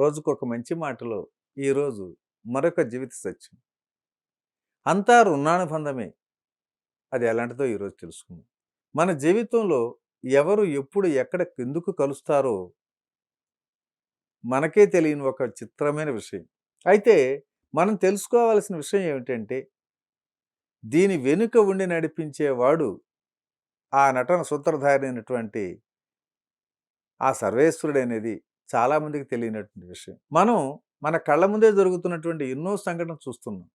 రోజుకొక మంచి మాటలో ఈరోజు మరొక జీవిత సత్యం. అంతా రుణానుబంధమే. అది ఎలాంటిదో ఈరోజు తెలుసుకుందాం. మన జీవితంలో ఎవరు ఎప్పుడు ఎక్కడ ఎందుకు కలుస్తారో మనకే తెలియని ఒక చిత్రమైన విషయం. అయితే మనం తెలుసుకోవాల్సిన విషయం ఏమిటంటే దీని వెనుక ఉండి నడిపించేవాడు ఆ నటన సూత్రధారి అయినటువంటి ఆ సర్వేశ్వరుడనేది చాలామందికి తెలియనటువంటి విషయం. మనం మన కళ్ళ ముందే జరుగుతున్నటువంటి ఎన్నో సంఘటనలు చూస్తున్నాం.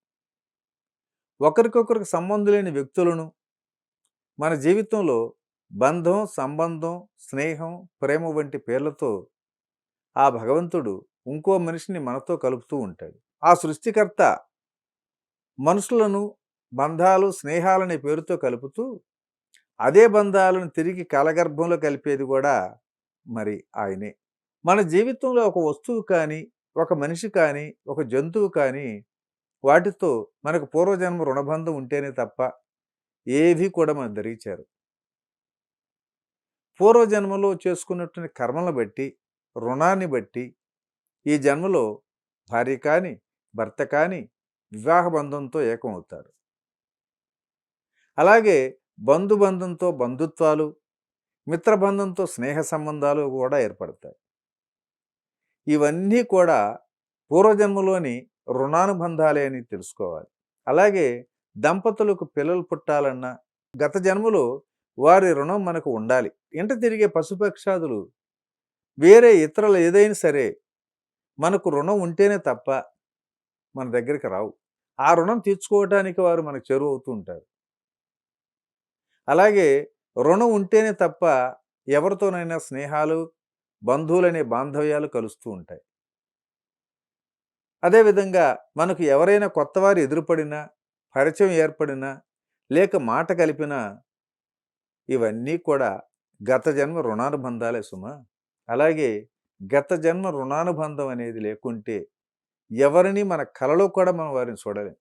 ఒకరికొకరికి సంబంధం లేని వ్యక్తులను మన జీవితంలో బంధం, సంబంధం, స్నేహం, ప్రేమ వంటి పేర్లతో ఆ భగవంతుడు ఇంకో మనిషిని మనతో కలుపుతూ ఉంటాడు. ఆ సృష్టికర్త మనుషులను బంధాలు, స్నేహాలనే పేరుతో కలుపుతూ అదే బంధాలను తిరిగి కాలగర్భంలో కలిపేది కూడా మరి ఆయనే. మన జీవితంలో ఒక వస్తువు కానీ, ఒక మనిషి కానీ, ఒక జంతువు కానీ వాటితో మనకు పూర్వజన్మ రుణబంధం ఉంటేనే తప్ప ఏవి కూడా మనకు దరిచేరు. పూర్వజన్మలో చేసుకున్నటువంటి కర్మలను బట్టి, రుణాన్ని బట్టి ఈ జన్మలో భార్య కానీ, భర్త కానీ వివాహ బంధంతో ఏకమవుతారు. అలాగే బంధుబంధంతో బంధుత్వాలు, మిత్రబంధంతో స్నేహ సంబంధాలు కూడా ఏర్పడతాయి. ఇవన్నీ కూడా పూర్వజన్మలోని రుణానుబంధాలే అని తెలుసుకోవాలి. అలాగే దంపతులకు పిల్లలు పుట్టాలన్నా గత జన్మలో వారి రుణం మనకు ఉండాలి. ఇంట తిరిగే పశుపక్షాదులు వేరే ఇతరులు ఏదైనా సరే మనకు రుణం ఉంటేనే తప్ప మన దగ్గరికి రావు. ఆ రుణం తీర్చుకోవటానికి వారు మనకు చేరువ అవుతూ ఉంటారు. అలాగే రుణం ఉంటేనే తప్ప ఎవరితోనైనా స్నేహాలు, బంధువులనే బాంధవ్యాలు కలుస్తూ ఉంటాయి. అదేవిధంగా మనకు ఎవరైనా కొత్తవారు ఎదురుపడినా, పరిచయం ఏర్పడినా, లేక మాట కలిపినా ఇవన్నీ కూడా గత జన్మ రుణానుబంధాలే సుమా. అలాగే గత జన్మ రుణానుబంధం అనేది లేకుంటే ఎవరిని మన కలలో కూడా మనం వారిని చూడలేం.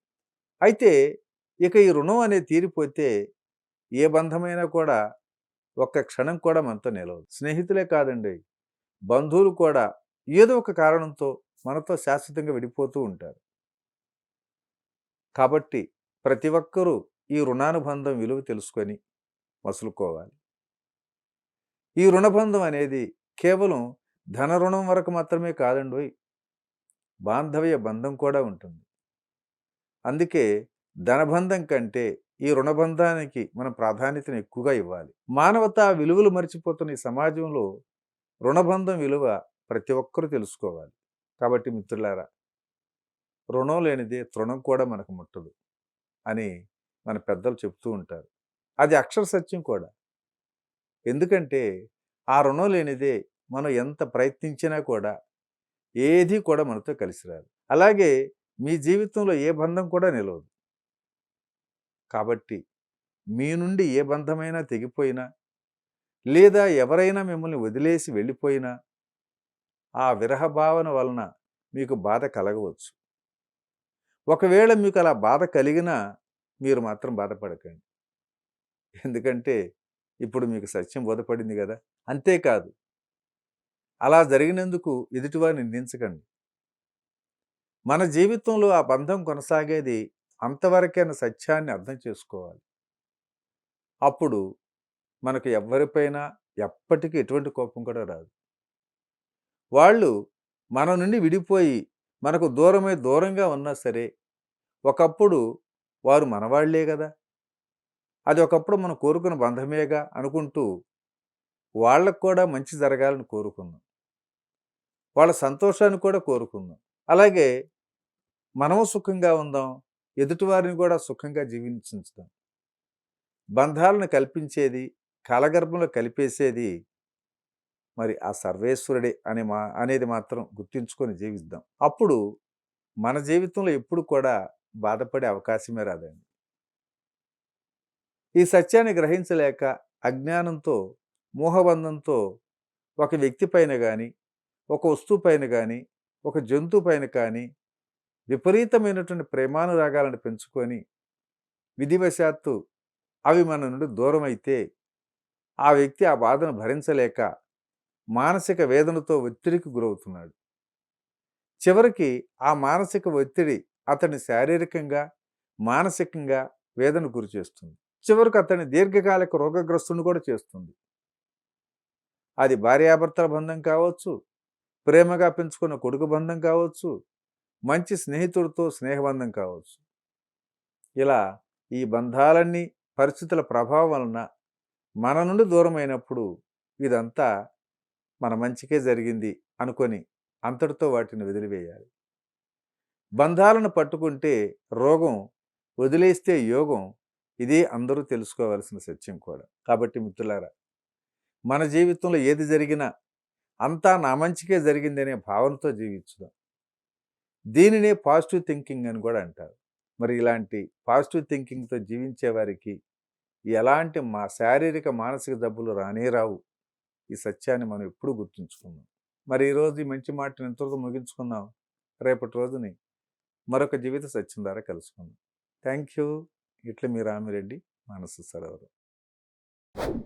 అయితే ఇక ఈ రుణం అనేది తీరిపోతే ఏ బంధమైనా కూడా ఒక్క క్షణం కూడా మనతో నిలవదు. స్నేహితులే కాదండి, బంధువులు కూడా ఏదో ఒక కారణంతో మనతో శాశ్వతంగా విడిపోతూ ఉంటారు. కాబట్టి ప్రతి ఒక్కరూ ఈ రుణానుబంధం విలువ తెలుసుకొని మసులుకోవాలి. ఈ రుణబంధం అనేది కేవలం ధన రుణం వరకు మాత్రమే కాదండోయ్, బాంధవ్య బంధం కూడా ఉంటుంది. అందుకే ధనబంధం కంటే ఈ రుణబంధానికి మనం ప్రాధాన్యతను ఎక్కువగా ఇవ్వాలి. మానవతా విలువలు మర్చిపోతున్న ఈ సమాజంలో రుణబంధం విలువ ప్రతి ఒక్కరూ తెలుసుకోవాలి. కాబట్టి మిత్రులారా, రుణం లేనిదే తృణం కూడా మనకు ముట్టదు అని మన పెద్దలు చెప్తూ ఉంటారు. అది అక్షర సత్యం కూడా. ఎందుకంటే ఆ రుణం లేనిదే మనం ఎంత ప్రయత్నించినా కూడా ఏది కూడా మనతో కలిసి రాదు. అలాగే మీ జీవితంలో ఏ బంధం కూడా నిలవదు. కాబట్టి మీ నుండి ఏ బంధమైనా తెగిపోయినా, లేదా ఎవరైనా మిమ్మల్ని వదిలేసి వెళ్ళిపోయినా ఆ విరహ భావన వలన మీకు బాధ కలగవచ్చు. ఒకవేళ మీకు అలా బాధ కలిగినా మీరు మాత్రం బాధపడకండి. ఎందుకంటే ఇప్పుడు మీకు సత్యం బోధపడింది కదా. అంతేకాదు, అలా జరిగినందుకు ఎదుటివారిని నిందించకండి. మన జీవితంలో ఆ బంధం కొనసాగేది అంతవరకైన సత్యాన్ని అర్థం చేసుకోవాలి. అప్పుడు మనకు ఎవ్వరిపైనా ఎప్పటికీ ఎటువంటి కోపం కూడా రాదు. వాళ్ళు మన నుండి విడిపోయి మనకు దూరంగా ఉన్నా సరే ఒకప్పుడు వారు మనవాళ్లే కదా, అది ఒకప్పుడు మనం కోరుకున్న బంధమేగా అనుకుంటూ వాళ్ళకు కూడా మంచి జరగాలని కోరుకుందాం. వాళ్ళ సంతోషాన్ని కూడా కోరుకుందాం. అలాగే మనము సుఖంగా ఉందాం, ఎదుటివారిని కూడా సుఖంగా జీవించుదాం. బంధాలను కల్పించేది, కాలగర్భంలో కలిపేసేది మరి ఆ సర్వేశ్వరుడే అనేది మాత్రం గుర్తించుకొని జీవిద్దాం. అప్పుడు మన జీవితంలో ఎప్పుడు కూడా బాధపడే అవకాశమే రాదండి. ఈ సత్యాన్ని గ్రహించలేక అజ్ఞానంతో, మోహబంధంతో ఒక వ్యక్తి పైన కానీ, ఒక వస్తువు పైన కానీ, ఒక జంతువు పైన కానీ విపరీతమైనటువంటి ప్రేమానురాగాలను పెంచుకొని విధివశాత్తు అవి మన నుండి దూరం అయితే ఆ వ్యక్తి ఆ బాధను భరించలేక మానసిక వేదనతో ఒత్తిడికి గురవుతున్నాడు. చివరికి ఆ మానసిక ఒత్తిడి అతన్ని శారీరకంగా, మానసికంగా వేదన గురి చేస్తుంది. చివరికి అతన్ని దీర్ఘకాలిక రోగగ్రస్తుని కూడా చేస్తుంది. అది భార్యాభర్తల బంధం కావచ్చు, ప్రేమగా పెంచుకున్న కొడుకు బంధం కావచ్చు, మంచి స్నేహితుడితో స్నేహబంధం కావచ్చు. ఇలా ఈ బంధాలన్నీ పరిస్థితుల ప్రభావం వలన మన నుండి దూరమైనప్పుడు ఇదంతా మన మంచికే జరిగింది అనుకొని అంతటితో వాటిని వదిలివేయాలి. బంధాలను పట్టుకుంటే రోగం, వదిలేస్తే యోగం. ఇది అందరూ తెలుసుకోవాల్సిన సత్యం కూడా. కాబట్టి మిత్రులారా, మన జీవితంలో ఏది జరిగినా అంతా నా మంచికే జరిగిందనే భావనతో జీవించుదాం. దీనినే పాజిటివ్ థింకింగ్ అని కూడా అంటారు. మరి ఇలాంటి పాజిటివ్ థింకింగ్తో జీవించే వారికి ఎలాంటి శారీరక మానసిక జబ్బులు రానే రావు. ఈ సత్యాన్ని మనం ఎప్పుడూ గుర్తుంచుకుందాం. మరి ఈరోజు ఈ మంచి మాటను ఎంతవరకు ముగించుకుందాం. రేపటి రోజుని మరొక జీవిత సత్యం ద్వారా కలుసుకుందాం. Thank you. ఇట్లా మీ రామిరెడ్డి, మానస సరోవరం.